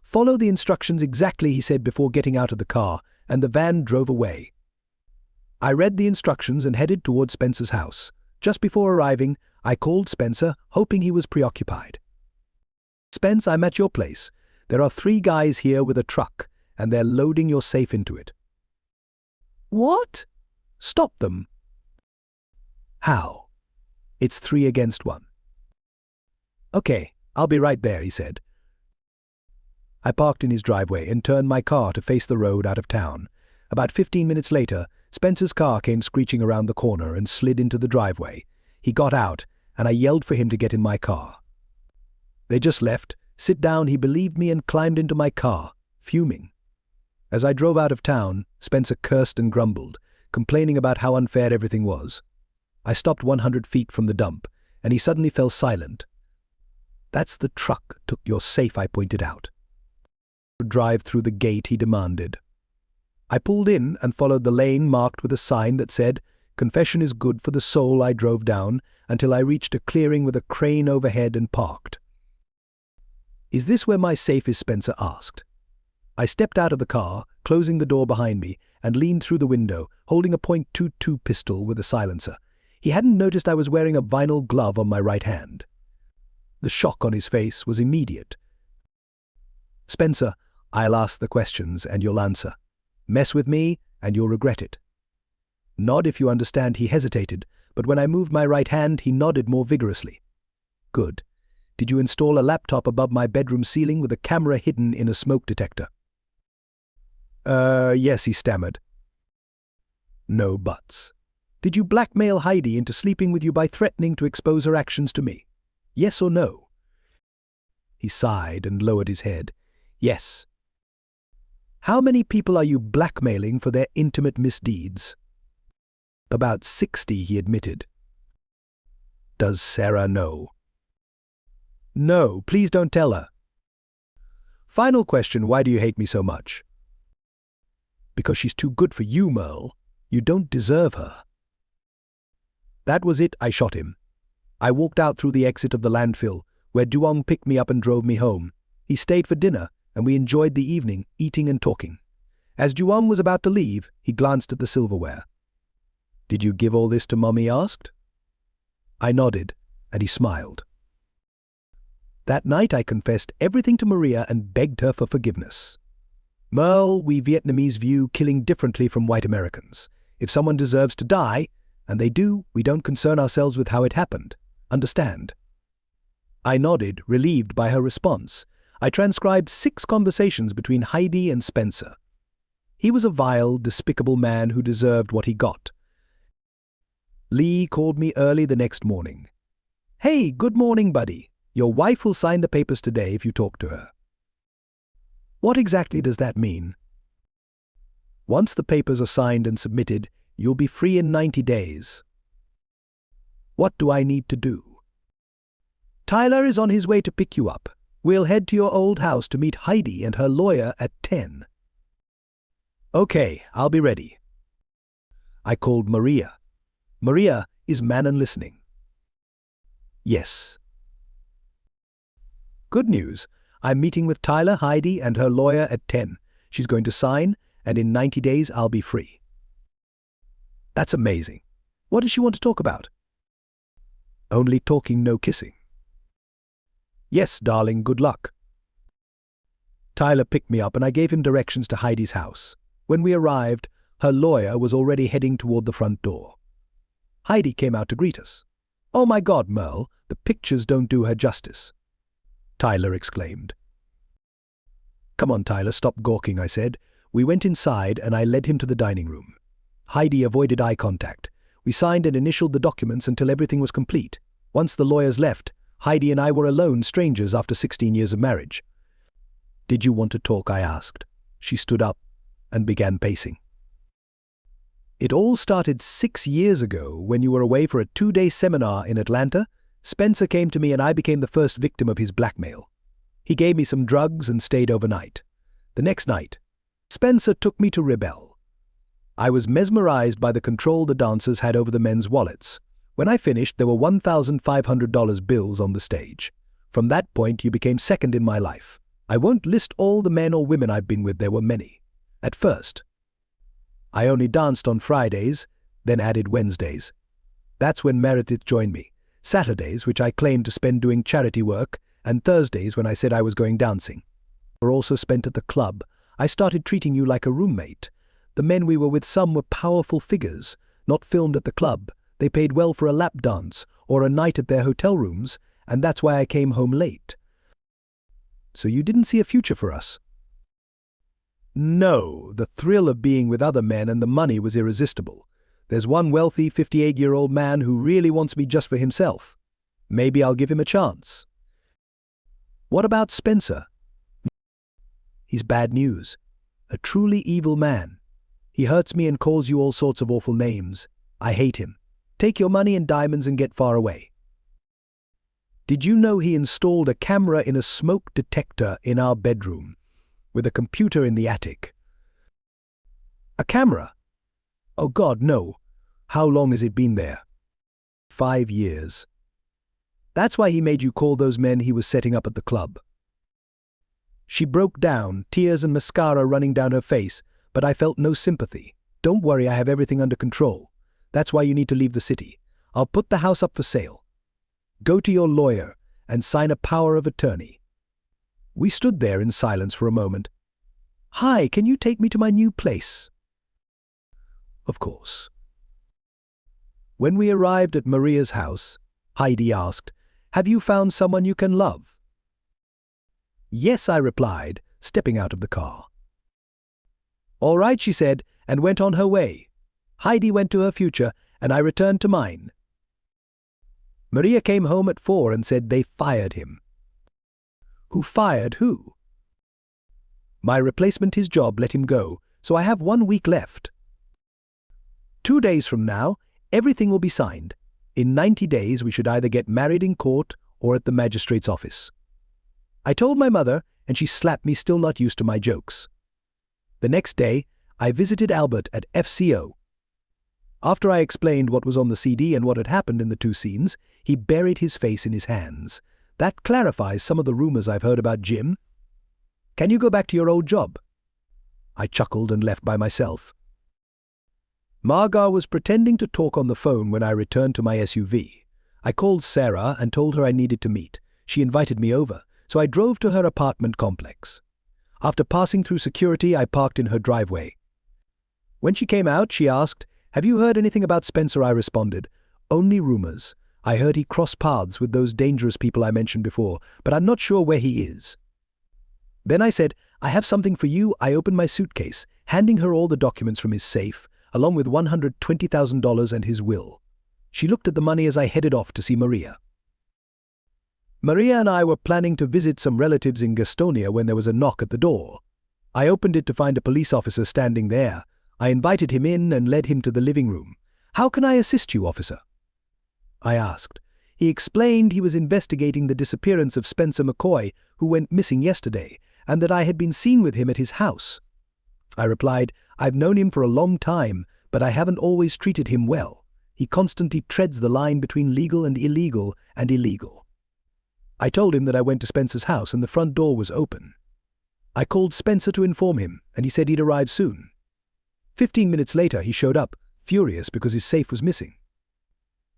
"Follow the instructions exactly," he said before getting out of the car, and the van drove away. I read the instructions and headed toward Spencer's house. Just before arriving, I called Spencer, hoping he was preoccupied. "Spence, I'm at your place. There are 3 guys here with a truck, and they're loading your safe into it." "What?" "Stop them." "How?" "It's 3 against 1. "Okay, I'll be right there," he said. I parked in his driveway and turned my car to face the road out of town. About 15 minutes later, Spencer's car came screeching around the corner and slid into the driveway. He got out, and I yelled for him to get in my car. They just left. "Sit down," he believed me and climbed into my car, fuming. As I drove out of town, Spencer cursed and grumbled, complaining about how unfair everything was. I stopped 100 feet from the dump, and he suddenly fell silent. "That's the truck that took your safe," I pointed out. "Drive through the gate," he demanded. I pulled in and followed the lane marked with a sign that said, "Confession is good for the soul." I drove down until I reached a clearing with a crane overhead and parked. "Is this where my safe is?" Spencer asked. I stepped out of the car, closing the door behind me, and leaned through the window, holding a .22 pistol with a silencer. He hadn't noticed I was wearing a vinyl glove on my right hand. The shock on his face was immediate. "Spencer, I'll ask the questions and you'll answer. Mess with me and you'll regret it." "Nod if you understand." He hesitated, but when I moved my right hand, he nodded more vigorously. "Good. Did you install a laptop above my bedroom ceiling with a camera hidden in a smoke detector?" Yes," he stammered. "No buts." "Did you blackmail Heidi into sleeping with you by threatening to expose her actions to me? Yes or no?" He sighed and lowered his head. "Yes." "How many people are you blackmailing for their intimate misdeeds?" "About 60, he admitted. "Does Sarah know?" "No, please don't tell her." "Final question, why do you hate me so much?" "Because she's too good for you, Merle. You don't deserve her." That was it. I shot him. I walked out through the exit of the landfill, where Duong picked me up and drove me home. He stayed for dinner, and we enjoyed the evening, eating and talking. As Duong was about to leave, he glanced at the silverware. "Did you give all this to Mom?" he asked. I nodded, and he smiled. That night I confessed everything to Maria and begged her for forgiveness. "Merle, we Vietnamese view killing differently from white Americans. If someone deserves to die, and they do, we don't concern ourselves with how it happened. Understand?" I nodded, relieved by her response. I transcribed 6 conversations between Heidi and Spencer. He was a vile, despicable man who deserved what he got. Lee called me early the next morning. "Hey, good morning, buddy. Your wife will sign the papers today if you talk to her." "What exactly does that mean?" "Once the papers are signed and submitted, you'll be free in 90 days. "What do I need to do?" "Tyler is on his way to pick you up. We'll head to your old house to meet Heidi and her lawyer at 10. "Okay, I'll be ready." I called Maria. "Maria, is Manon listening?" "Yes." "Good news. I'm meeting with Tyler, Heidi, and her lawyer at 10. She's going to sign, and in 90 days I'll be free." "That's amazing. What does she want to talk about?" "Only talking, no kissing." "Yes, darling, good luck." Tyler picked me up and I gave him directions to Heidi's house. When we arrived, her lawyer was already heading toward the front door. Heidi came out to greet us. "Oh my God, Merle, the pictures don't do her justice," Tyler exclaimed. "Come on, Tyler, stop gawking," I said. We went inside and I led him to the dining room. Heidi avoided eye contact. We signed and initialed the documents until everything was complete. Once the lawyers left, Heidi and I were alone, strangers after 16 years of marriage. "Did you want to talk?" I asked. She stood up and began pacing. "It all started 6 years ago when you were away for a 2-day seminar in Atlanta. Spencer came to me and I became the first victim of his blackmail. He gave me some drugs and stayed overnight. The next night, Spencer took me to Rebel. I was mesmerized by the control the dancers had over the men's wallets. When I finished, there were $1,500 bills on the stage. From that point, you became second in my life. I won't list all the men or women I've been with, there were many. At first, I only danced on Fridays, then added Wednesdays. That's when Meredith joined me. Saturdays, which I claimed to spend doing charity work, and Thursdays when I said I was going dancing, were also spent at the club. I started treating you like a roommate. The men we were with, some were powerful figures, not filmed at the club. They paid well for a lap dance or a night at their hotel rooms, and that's why I came home late. So you didn't see a future for us? No, the thrill of being with other men and the money was irresistible. There's one wealthy 58-year-old man who really wants me just for himself. Maybe I'll give him a chance. What about Spencer? He's bad news. A truly evil man. He hurts me and calls you all sorts of awful names. I hate him. Take your money and diamonds and get far away. Did you know he installed a camera in a smoke detector in our bedroom, with a computer in the attic? A camera? Oh God, no. How long has it been there? 5 years. That's why he made you call those men he was setting up at the club. She broke down, tears and mascara running down her face, but I felt no sympathy. Don't worry, I have everything under control. That's why you need to leave the city. I'll put the house up for sale. Go to your lawyer and sign a power of attorney. We stood there in silence for a moment. Hi, can you take me to my new place? Of course. When we arrived at Maria's house, Heidi asked, "Have you found someone you can love?" Yes, I replied, stepping out of the car. All right, she said, and went on her way. Heidi went to her future, and I returned to mine. Maria came home at 4 and said they fired him. Who fired who? My replacement, his job let him go, so I have 1 week left. 2 days from now, everything will be signed. In 90 days, we should either get married in court or at the magistrate's office. I told my mother, and she slapped me, still not used to my jokes. The next day, I visited Albert at FCO. After I explained what was on the CD and what had happened in the 2 scenes, he buried his face in his hands. That clarifies some of the rumors I've heard about Jim. Can you go back to your old job? I chuckled and left by myself. Margar was pretending to talk on the phone when I returned to my SUV. I called Sarah and told her I needed to meet. She invited me over, so I drove to her apartment complex. After passing through security, I parked in her driveway. When she came out, she asked, "Have you heard anything about Spencer?" I responded, "Only rumors. I heard he crossed paths with those dangerous people I mentioned before, but I'm not sure where he is." Then I said, "I have something for you." I opened my suitcase, handing her all the documents from his safe, along with $120,000 and his will. She looked at the money as I headed off to see Maria. Maria and I were planning to visit some relatives in Gastonia when there was a knock at the door. I opened it to find a police officer standing there. I invited him in and led him to the living room. "How can I assist you, officer?" I asked. He explained he was investigating the disappearance of Spencer McCoy, who went missing yesterday, and that I had been seen with him at his house. I replied, "I've known him for a long time, but I haven't always treated him well. He constantly treads the line between legal and illegal and illegal." I told him that I went to Spencer's house and the front door was open. I called Spencer to inform him, and he said he'd arrive soon. 15 minutes later, he showed up, furious because his safe was missing.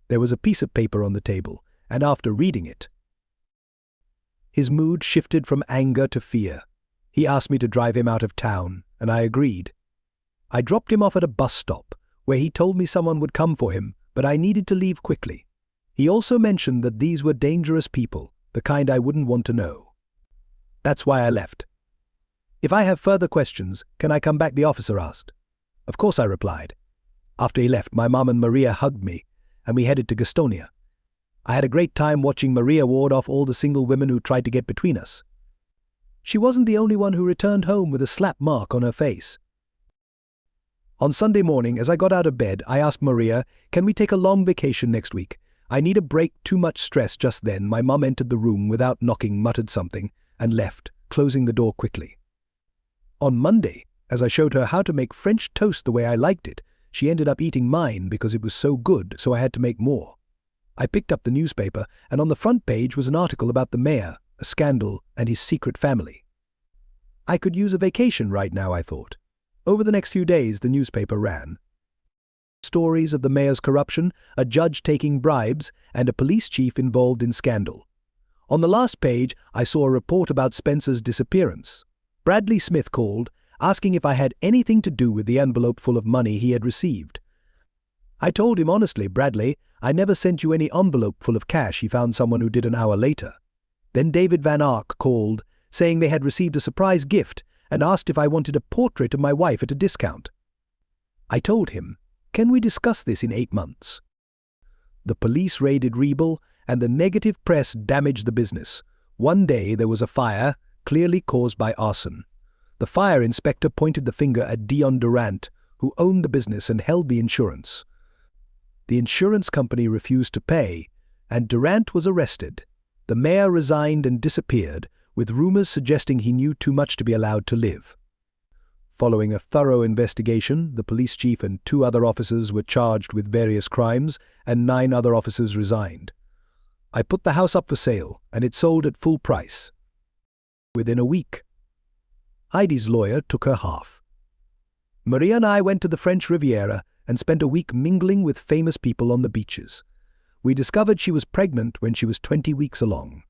There was a piece of paper on the table, and after reading it, his mood shifted from anger to fear. He asked me to drive him out of town, and I agreed. I dropped him off at a bus stop, where he told me someone would come for him, but I needed to leave quickly. He also mentioned that these were dangerous people, the kind I wouldn't want to know. That's why I left. "If I have further questions, can I come back?" the officer asked. "Of course," I replied. After he left, my mom and Maria hugged me, and we headed to Gastonia. I had a great time watching Maria ward off all the single women who tried to get between us. She wasn't the only one who returned home with a slap mark on her face. On Sunday morning, as I got out of bed, I asked Maria, "Can we take a long vacation next week? I need a break, too much stress." Just then, my mum entered the room without knocking, muttered something, and left, closing the door quickly. On Monday, as I showed her how to make French toast the way I liked it, she ended up eating mine because it was so good, so I had to make more. I picked up the newspaper, and on the front page was an article about the mayor, a scandal, and his secret family. I could use a vacation right now, I thought. Over the next few days, the newspaper ran, Stories of the mayor's corruption, a judge taking bribes, and a police chief involved in scandal. On the last page, I saw a report about Spencer's disappearance. Bradley Smith called, asking if I had anything to do with the envelope full of money he had received. I told him honestly, "Bradley, I never sent you any envelope full of cash. He found someone who did an hour later." Then David Van Ark called, saying they had received a surprise gift and asked if I wanted a portrait of my wife at a discount. I told him, "Can we discuss this in 8 months?" The police raided Rebel, and the negative press damaged the business. One day there was a fire, clearly caused by arson. The fire inspector pointed the finger at Dion Durant, who owned the business and held the insurance. The insurance company refused to pay, and Durant was arrested. The mayor resigned and disappeared, with rumors suggesting he knew too much to be allowed to live. Following a thorough investigation, the police chief and 2 other officers were charged with various crimes, and 9 other officers resigned. I put the house up for sale, and it sold at full price. Within a week, Heidi's lawyer took her half. Maria and I went to the French Riviera and spent a week mingling with famous people on the beaches. We discovered she was pregnant when she was 20 weeks along.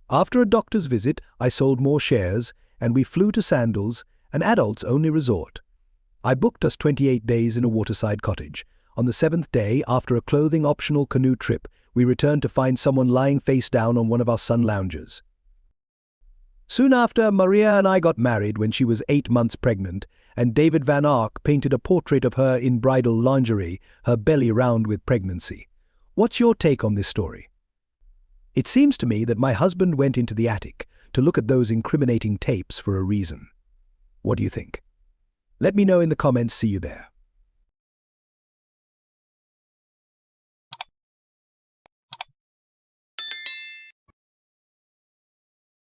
After a doctor's visit, I sold more shares, and we flew to Sandals, an adults-only resort. I booked us 28 days in a waterside cottage. On the 7th day, after a clothing-optional canoe trip, we returned to find someone lying face down on one of our sun loungers. Soon after, Maria and I got married when she was 8 months pregnant, and David Van Ark painted a portrait of her in bridal lingerie, her belly round with pregnancy. What's your take on this story? It seems to me that my husband went into the attic to look at those incriminating tapes for a reason. What do you think? Let me know in the comments. See you there.